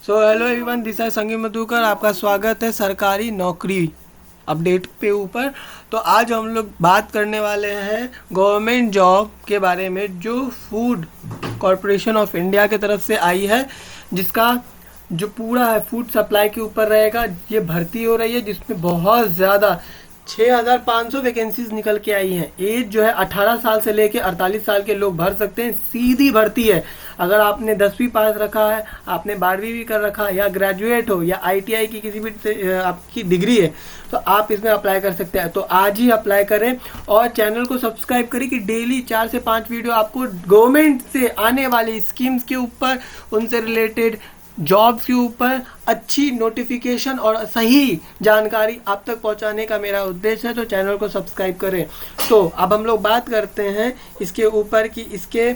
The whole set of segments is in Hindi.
So hello everyone, this is संगीत मधुकर। आपका स्वागत है सरकारी नौकरी अपडेट पे ऊपर। तो आज हम लोग बात करने वाले हैं गवर्नमेंट जॉब के बारे में जो फूड कॉरपोरेशन ऑफ इंडिया की तरफ से आई है, जिसका जो पूरा है फूड सप्लाई के ऊपर रहेगा। ये भर्ती हो रही है जिसमें बहुत ज़्यादा 6,500 वैकेंसीज निकल के आई हैं। एज जो है 18 साल से लेके 48 साल के लोग भर सकते हैं। सीधी भर्ती है। अगर आपने 10वीं पास रखा है, आपने 12वीं भी कर रखा है, या ग्रेजुएट हो, या आईटीआई की किसी भी आपकी डिग्री है, तो आप इसमें अप्लाई कर सकते हैं। तो आज ही अप्लाई करें और चैनल को सब्सक्राइब करें कि डेली 4 से 5 वीडियो आपको गवर्नमेंट से आने वाली स्कीम्स के ऊपर, उनसे रिलेटेड जॉब्स के ऊपर अच्छी नोटिफिकेशन और सही जानकारी आप तक पहुंचाने का मेरा उद्देश्य है। तो चैनल को सब्सक्राइब करें। तो अब हम लोग बात करते हैं इसके ऊपर कि इसके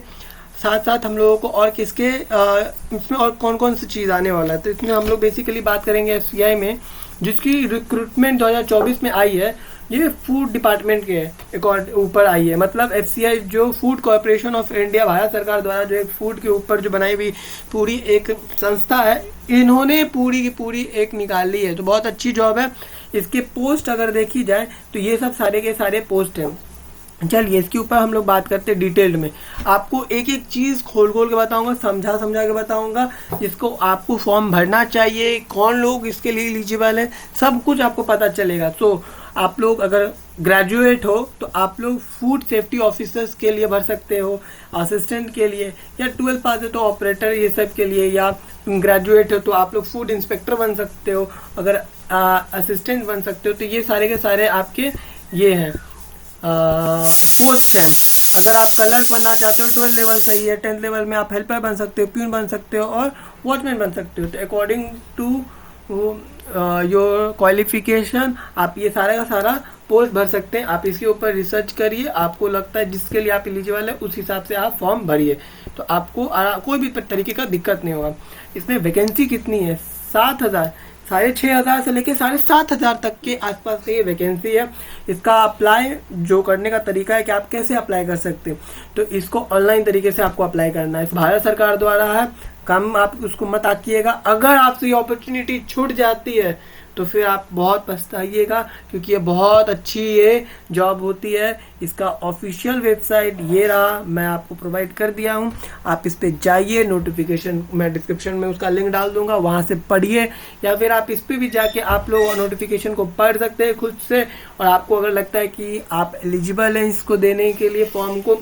साथ साथ हम लोगों को और किसके इसमें और कौन कौन सी चीज़ आने वाला है। तो इसमें हम लोग बेसिकली बात करेंगे एफसीआई में, जिसकी रिक्रूटमेंट 2024 में आई है। ये फूड डिपार्टमेंट के ऊपर आई है। मतलब एफसीआई जो food corporation of India, Bharat सरकार द्वारा जो एक फूड के ऊपर जो बनाई हुई पूरी एक संस्था है, इन्होंने पूरी की पूरी एक निकाली है। तो बहुत अच्छी जॉब है। इसके पोस्ट अगर देखी जाए तो ये सब सारे के सारे पोस्ट हैं। चलिए इसके ऊपर हम लोग बात करते हैं डिटेल्ड में। आपको एक एक चीज़ खोल खोल के बताऊंगा, समझा समझा के बताऊंगा, जिसको आपको फॉर्म भरना चाहिए, कौन लोग इसके लिए एलिजिबल है, सब कुछ आपको पता चलेगा। तो आप लोग अगर ग्रेजुएट हो तो आप लोग फूड सेफ्टी ऑफिसर्स के लिए भर सकते हो, असिस्टेंट के लिए, या 12 पास है तो ऑपरेटर ये सब के लिए, या ग्रेजुएट हो तो आप लोग फूड इंस्पेक्टर बन सकते हो, अगर असिस्टेंट बन सकते हो। तो ये सारे के सारे आपके ये हैं पोस्ट हैं। अगर आप क्लर्क बनना चाहते हो 12 लेवल सही है। 10th लेवल में आप हेल्पर बन सकते हो, प्यून बन सकते हो, और वॉचमैन बन सकते हो। तो अकॉर्डिंग टू योर क्वालिफिकेशन आप ये सारा का सारा पोस्ट भर सकते हैं। आप इसके ऊपर रिसर्च करिए, आपको लगता है जिसके लिए आप एलिजिबल है उस हिसाब से आप फॉर्म भरिए, तो आपको कोई भी तरीके का दिक्कत नहीं होगा। इसमें वैकेंसी कितनी है? 7,000, 6,500 से लेके 7,500 तक के आसपास से ये वैकेंसी है। इसका अप्लाई जो करने का तरीका है कि आप कैसे अप्लाई कर सकते हैं, तो इसको ऑनलाइन तरीके से आपको अप्लाई करना है। भारत सरकार द्वारा है, कम आप उसको मत आकिएगा। अगर आपसे ये अपॉर्चुनिटी छूट जाती है तो फिर आप बहुत पछताइएगा, क्योंकि ये बहुत अच्छी ये जॉब होती है। इसका ऑफिशियल वेबसाइट ये रहा, मैं आपको प्रोवाइड कर दिया हूँ। आप इस पे जाइए, नोटिफिकेशन मैं डिस्क्रिप्शन में उसका लिंक डाल दूंगा, वहाँ से पढ़िए, या फिर आप इस पे भी जाके आप लोग नोटिफिकेशन को पढ़ सकते हैं खुद से। और आपको अगर लगता है कि आप एलिजिबल हैं इसको देने के लिए फॉर्म को,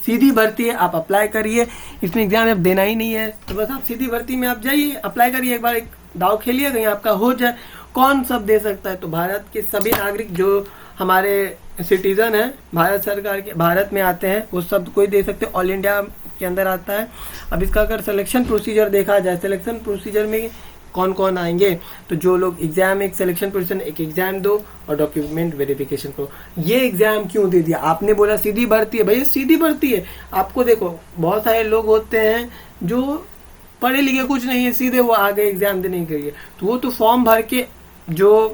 सीधी भर्ती है, आप अप्लाई करिए। इसमें एग्जाम आप देना ही नहीं है, तो बस आप सीधी भर्ती में आप जाइए, अप्लाई करिए, एक बार एक दाव खेलिए, कहीं आपका हो जाए। कौन सब दे सकता है? तो भारत के सभी नागरिक जो हमारे सिटीजन हैं, भारत सरकार के भारत में आते हैं, वो सब कोई दे सकते हैं। ऑल इंडिया के अंदर आता है। अब इसका अगर सिलेक्शन प्रोसीजर देखा जाए, सिलेक्शन प्रोसीजर में कौन कौन आएंगे, तो जो लोग एग्जाम, एक सिलेक्शन प्रोसीजर, एक एग्जाम दो और डॉक्यूमेंट वेरिफिकेशन को। ये एग्जाम क्यों दे दिया? आपने बोला सीधी भर्ती है, भैया सीधी भर्ती है। आपको देखो, बहुत सारे लोग होते हैं जो पढ़े लिखे कुछ नहीं है, सीधे वो आगे एग्जाम देने के लिए, तो वो तो फॉर्म भर के जो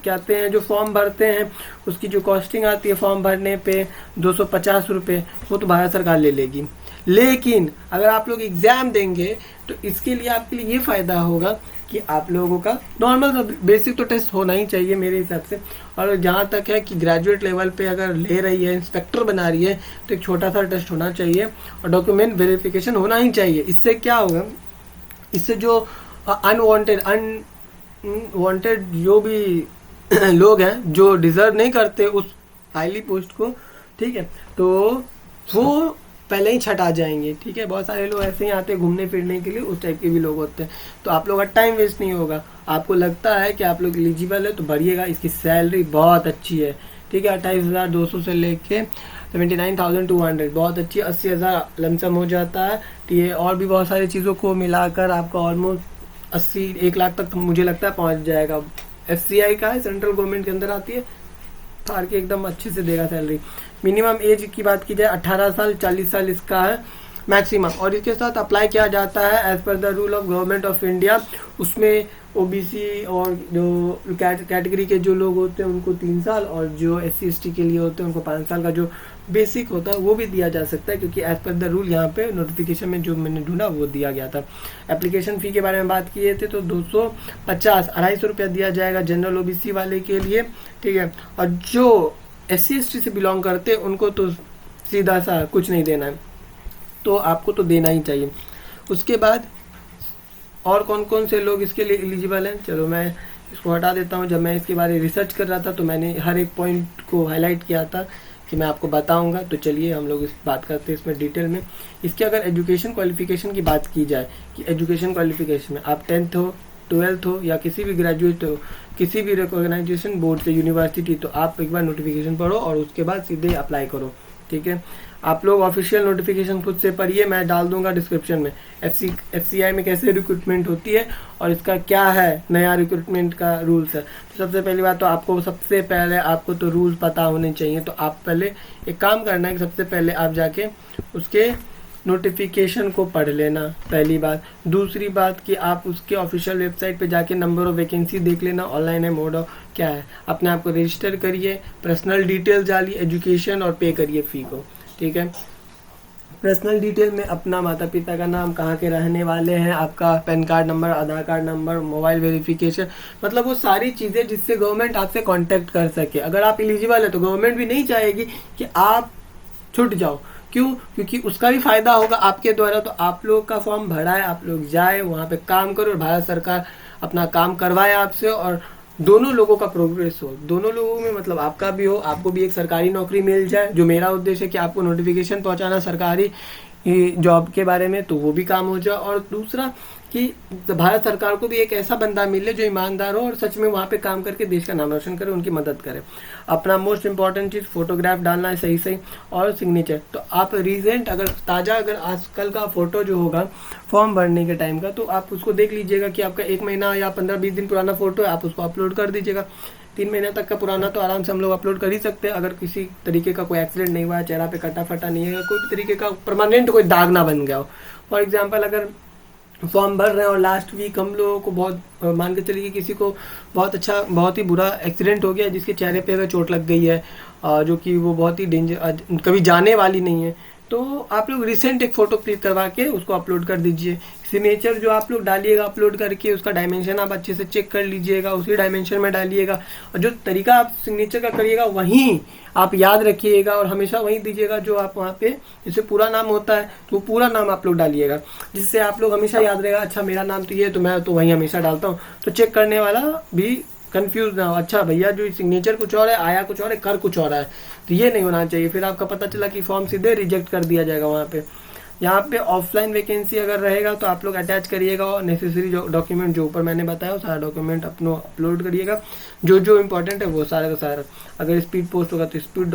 कहते हैं, जो फॉर्म भरते हैं उसकी जो कॉस्टिंग आती है फॉर्म भरने पे 250 रुपये, वो तो भारत सरकार ले लेगी। लेकिन अगर आप लोग एग्जाम देंगे तो इसके लिए आपके लिए ये फायदा होगा कि आप लोगों का नॉर्मल बेसिक तो टेस्ट होना ही चाहिए मेरे हिसाब से। और जहाँ तक है कि ग्रेजुएट लेवल पे अगर ले रही है, इंस्पेक्टर बना रही है, तो एक छोटा सा टेस्ट होना चाहिए और डॉक्यूमेंट वेरिफिकेशन होना ही चाहिए। इससे क्या होगा, इससे जो अनवांटेड जो भी लोग हैं जो डिजर्व नहीं करते उस हाईली पोस्ट को, ठीक है, तो वो पहले ही छट आ जाएंगे। ठीक है, बहुत सारे लोग ऐसे ही आते हैं घूमने फिरने के लिए, उस टाइप के भी लोग होते हैं। तो आप लोग का टाइम वेस्ट नहीं होगा। आपको लगता है कि आप लोग एलिजिबल है तो भरिएगा। इसकी सैलरी बहुत अच्छी है, ठीक है, 28,200 से लेके 79,200, बहुत अच्छी। 80,000 लमसम हो जाता है। तो ये और भी बहुत सारी चीज़ों को मिलाकर आपका ऑलमोस्ट 1 लाख तक मुझे लगता है पहुंच जाएगा। एफसीआई का है, सेंट्रल गवर्नमेंट के अंदर आती है, के एकदम अच्छे से देगा सैलरी। मिनिमम एज की बात की जाए 18 साल, 40 साल इसका है। मैक्सिमम। और इसके साथ अप्लाई किया जाता है as per the rule of government of India. उसमें ओबीसी और जो कैटेगरी के जो लोग होते हैं उनको 3 साल, और जो SC ST के लिए होते हैं उनको 5 साल का जो बेसिक होता है वो भी दिया जा सकता है, क्योंकि एज पर द रूल यहाँ पे नोटिफिकेशन में जो मैंने ढूंढा वो दिया गया था। एप्लीकेशन फ़ी के बारे में बात किए थे तो 250 रुपया दिया जाएगा जनरल OBC वाले के लिए, ठीक है। और जो SC ST से बिलोंग करते हैं उनको तो सीधा सा कुछ नहीं देना है, तो आपको तो देना ही चाहिए। उसके बाद और कौन कौन से लोग इसके लिए एलिजिबल हैं, चलो मैं इसको हटा देता हूँ। जब मैं इसके बारे में रिसर्च कर रहा था तो मैंने हर एक पॉइंट को हाईलाइट किया था कि मैं आपको बताऊंगा। तो चलिए हम लोग इस बात करते हैं इसमें डिटेल में। इसके अगर एजुकेशन क्वालिफिकेशन की बात की जाए कि एजुकेशन क्वालिफिकेशन में आप 10th हो, 12th हो या किसी भी ग्रेजुएट हो, किसी भी रिकॉग्नाइजेशन बोर्ड से, यूनिवर्सिटी, तो आप एक बार नोटिफिकेशन पढ़ो और उसके बाद सीधे अप्लाई करो, ठीक है। आप लोग ऑफिशियल नोटिफिकेशन खुद से पढ़िए, मैं डाल दूंगा डिस्क्रिप्शन में। FCI में कैसे रिक्रूटमेंट होती है और इसका क्या है नया रिक्रूटमेंट का रूल्स है। तो सबसे पहली बात तो सबसे पहले आपको तो रूल्स पता होने चाहिए। तो आप पहले एक काम करना है कि सबसे पहले आप जाके उसके नोटिफिकेशन को पढ़ लेना, पहली बात। दूसरी बात कि आप उसके ऑफिशियल वेबसाइट पे जाके नंबर ऑफ वैकेंसी देख लेना, ऑनलाइन है, मोड ऑफ क्या है। अपने आप को रजिस्टर करिए, पर्सनल डिटेल्स डालिए, एजुकेशन और पे करिए फ़ी को, ठीक है। पर्सनल डिटेल में अपना माता पिता का नाम, कहाँ के रहने वाले हैं, आपका पैन कार्ड नंबर, आधार कार्ड नंबर, मोबाइल वेरिफिकेशन, मतलब वो सारी चीज़ें जिससे गवर्नमेंट आपसे कांटेक्ट कर सके। अगर आप एलिजिबल है तो गवर्नमेंट भी नहीं चाहेगी कि आप छूट जाओ। क्यों? क्योंकि उसका भी फायदा होगा आपके द्वारा। तो आप लोग का फॉर्म भरा है, आप लोग जाए वहाँ पे काम करो और भारत सरकार अपना काम करवाए आपसे, और दोनों लोगों का प्रोग्रेस हो। दोनों लोगों में मतलब आपका भी हो, आपको भी एक सरकारी नौकरी मिल जाए, जो मेरा उद्देश्य है कि आपको नोटिफिकेशन पहुंचाना सरकारी जॉब के बारे में, तो वो भी काम हो जाए। और दूसरा कि भारत सरकार को भी एक ऐसा बंदा मिले जो ईमानदार हो और सच में वहाँ पे काम करके देश का नाम रोशन करे, उनकी मदद करे। अपना मोस्ट इंपॉर्टेंट चीज़ फोटोग्राफ डालना है सही सही, और सिग्नेचर। तो आप रिसेंट अगर ताज़ा अगर आजकल का फ़ोटो जो होगा फॉर्म भरने के टाइम का, तो आप उसको देख लीजिएगा कि आपका 1 महीना या 15-20 दिन पुराना फ़ोटो है, आप उसको अपलोड कर दीजिएगा। 3 महीने तक का पुराना तो आराम से हम लोग अपलोड कर ही सकते हैं, अगर किसी तरीके का कोई एक्सीडेंट नहीं हुआ है, चेहरा पे कटा फटा नहीं है, कोई भी तरीके का परमानेंट कोई दाग ना बन गया हो। फॉर एग्जाम्पल अगर फॉर्म भर रहे हैं और लास्ट वीक हम लोगों को बहुत मान के चलिए किसी को बहुत ही बुरा एक्सीडेंट हो गया, जिसके चेहरे पे अगर चोट लग गई है, जो कि वो बहुत ही डेंजर कभी जाने वाली नहीं है, तो आप लोग रिसेंट एक फ़ोटो क्लिक करवा के उसको अपलोड कर दीजिए। सिग्नेचर जो आप लोग डालिएगा अपलोड करके, उसका डायमेंशन आप अच्छे से चेक कर लीजिएगा, उसी डायमेंशन में डालिएगा। और जो तरीका आप सिग्नेचर का करिएगा वहीं आप याद रखिएगा और हमेशा वहीं दीजिएगा जो आप वहाँ पे, जैसे पूरा नाम होता है तो पूरा नाम आप लोग डालिएगा, जिससे आप लोग हमेशा याद रहेगा, अच्छा मेरा नाम तो ये, तो मैं तो वहीं हमेशा डालता हूँ, तो चेक करने वाला भी कंफ्यूज ना हो, अच्छा भैया जो सिग्नेचर कुछ और है, आया कुछ और है, कर कुछ और है। तो ये नहीं होना चाहिए, फिर आपका पता चला कि फॉर्म सीधे रिजेक्ट कर दिया जाएगा वहाँ पे। यहाँ पे ऑफलाइन वैकेंसी अगर रहेगा तो आप लोग अटैच करिएगा और नेसेसरी जो डॉक्यूमेंट जो ऊपर मैंने बताया वो सारा डॉक्यूमेंट अपना अपलोड करिएगा, जो जो इम्पोर्टेंट है वो सारा का सारा। अगर स्पीड पोस्ट होगा तो स्पीड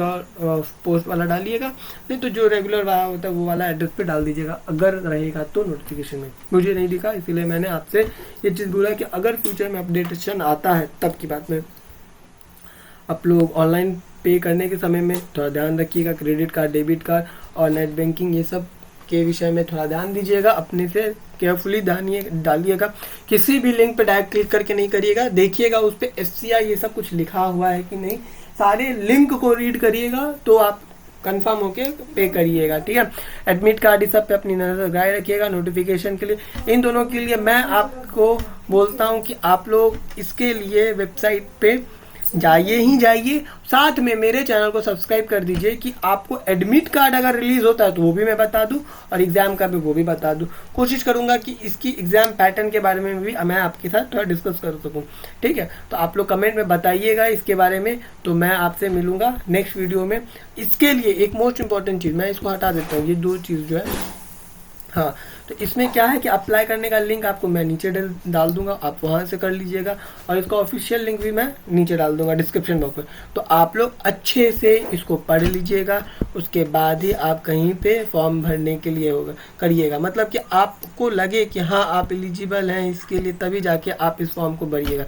पोस्ट वाला डालिएगा, नहीं तो जो रेगुलर वाला होता है वो वाला एड्रेस पे डाल दीजिएगा, अगर रहेगा तो नोटिफिकेशन में। मुझे नहीं दिखा इसीलिए मैंने आपसे ये चीज़ बोला कि अगर फ्यूचर में अपडेटेशन आता है तब की बात में आप लोग ऑनलाइन पे करने के समय में थोड़ा ध्यान रखिएगा, क्रेडिट कार्ड, डेबिट कार्ड और नेट बैंकिंग ये सब के विषय में थोड़ा ध्यान दीजिएगा, अपने से केयरफुली डालिएगा। किसी भी लिंक पे डायरेक्ट क्लिक करके नहीं करिएगा, देखिएगा उस पर FCI ये सब कुछ लिखा हुआ है कि नहीं, सारे लिंक को रीड करिएगा तो आप कंफर्म होके पे करिएगा, ठीक है। एडमिट कार्ड इस सब पे अपनी नजर लगाए रखिएगा नोटिफिकेशन के लिए। इन दोनों के लिए मैं आपको बोलता हूँ कि आप लोग इसके लिए वेबसाइट पे जाइए ही जाइए, साथ में मेरे चैनल को सब्सक्राइब कर दीजिए कि आपको एडमिट कार्ड अगर रिलीज होता है तो वो भी मैं बता दूं और एग्जाम का भी वो भी बता दूं। कोशिश करूंगा कि इसकी एग्जाम पैटर्न के बारे में भी मैं आपके साथ थोड़ा डिस्कस कर सकूं, ठीक है। तो आप लोग कमेंट में बताइएगा इसके बारे में, तो मैं आपसे मिलूंगा नेक्स्ट वीडियो में। इसके लिए एक मोस्ट इंपॉर्टेंट चीज़, मैं इसको हटा देता हूँ, ये 2 चीज़ जो है, हाँ, तो इसमें क्या है कि अप्लाई करने का लिंक आपको मैं नीचे डाल दूंगा, आप वहाँ से कर लीजिएगा, और इसका ऑफिशियल लिंक भी मैं नीचे डाल दूंगा डिस्क्रिप्शन बॉक्स में। तो आप लोग अच्छे से इसको पढ़ लीजिएगा, उसके बाद ही आप कहीं पे फॉर्म भरने के लिए होगा करिएगा, मतलब कि आपको लगे कि हाँ आप एलिजिबल हैं इसके लिए, तभी जाके आप इस फॉर्म को भरिएगा।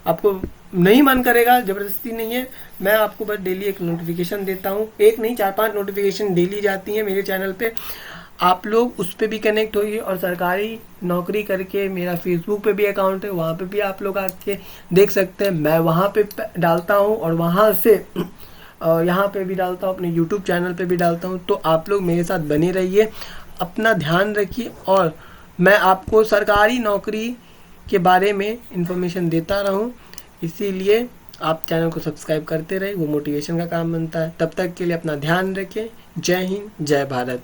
आपको नहीं मन करेगा, ज़बरदस्ती नहीं है, मैं आपको बस डेली एक नोटिफिकेशन देता हूँ, एक नहीं 4-5 नोटिफिकेशन डेली जाती हैं मेरे चैनल पे। आप लोग उस पर भी कनेक्ट होइए। और सरकारी नौकरी करके मेरा फेसबुक पे भी अकाउंट है, वहाँ पे भी आप लोग आके देख सकते हैं। मैं वहाँ पे डालता हूँ और वहाँ से यहाँ पे भी डालता हूँ, अपने यूट्यूब चैनल पे भी डालता हूँ। तो आप लोग मेरे साथ बने रहिए, अपना ध्यान रखिए, और मैं आपको सरकारी नौकरी के बारे में इंफॉर्मेशन देता रहूँ। इसीलिए आप चैनल को सब्सक्राइब करते रहे, वो मोटिवेशन का काम बनता है। तब तक के लिए अपना ध्यान रखें। जय हिंद, जय भारत।